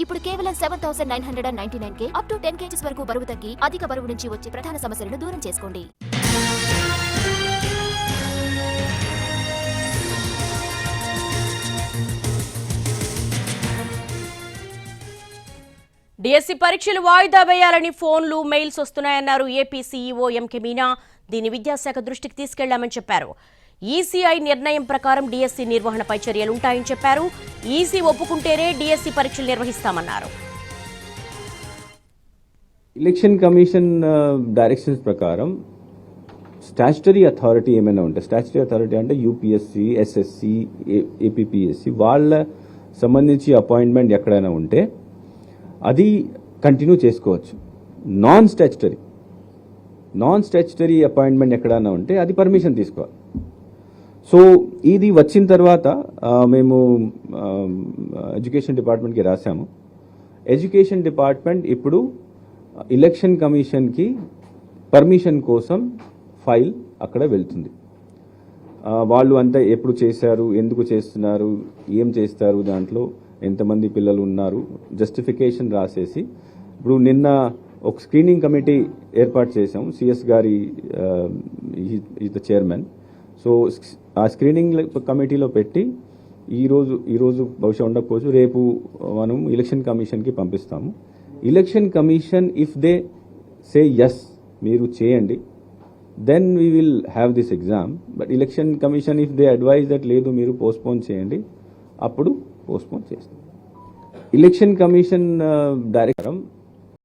ఇప్పుడు కేవలం 7,999 up to 10 kgs వరకు బరువు తగ్గి అధిక బరువు నుంచి వచ్చే ప్రధాన సమస్యలను దూరం చేసుకోండి. డిఎస్సి పరీక్షలు వాయిదా వేయాలని ఫోన్లు, మెయిల్స్ వస్తున్నాయన్నారు ఏపీ సీఈఓ ఎంకే మీనా. దీని విద్యాశాఖ దృష్టికి తీసుకెళ్లామని చెప్పారు. ఈసీఐ నిర్ణయం ప్రకారం డిఎస్సి నిర్వహణపై చర్యలుంటాయని చెప్పారు. ఈసీ ఒప్పుకుంటేనే డిఎస్సి పరీక్షలు నిర్వహిస్తామన్నారు. ఎలక్షన్ కమిషన్ డైరెక్షన్స్ ప్రకారం స్టాచ్యుటరీ అథారిటీ ఏమైనా ఉంటే, స్టాచ్యుటరీ అథారిటీ అంటే యూపీఎస్సీ, ఎస్ఎస్సి, ఏపీపీఎస్సీ, వాళ్ళ సంబంధించి అపాయింట్మెంట్ ఎక్కడైనా ఉంటే అది కంటిన్యూ చేసుకోవచ్చు. నాన్ స్టాచ్యుటరీ అపాయింట్మెంట్ ఎక్కడైనా ఉంటే అది పర్మిషన్ తీసుకోవాలి. సో ఇది వచ్చిన తర్వాత మేము ఎడ్యుకేషన్ డిపార్ట్మెంట్కి రాశాము. ఎడ్యుకేషన్ డిపార్ట్మెంట్ ఇప్పుడు ఎలక్షన్ కమిషన్కి పర్మిషన్ కోసం ఫైల్ అక్కడ వెళ్తుంది. వాళ్ళు అంతా ఎప్పుడు చేశారు, ఎందుకు చేస్తున్నారు, ఏం చేస్తారు, దాంట్లో ఎంతమంది పిల్లలు ఉన్నారు, జస్టిఫికేషన్ రాసేసి ఇప్పుడు నిన్న ఒక స్క్రీనింగ్ కమిటీ ఏర్పాటు చేశాం. సిఎస్ గారి ఈజ్ ద చైర్మన్. సో ఆ స్క్రీనింగ్ కమిటీలో పెట్టి ఈరోజు బహుశా ఉండకపోవచ్చు, రేపు మనం ఎలక్షన్ కమిషన్కి పంపిస్తాము. Election commission if they say yes మీరు చేయండి, then we will have this exam. But election commission if they advise that లేదు మీరు పోస్ట్పోన్ చేయండి, అప్పుడు పోస్ట్పోన్ చేస్తాం. Election commission director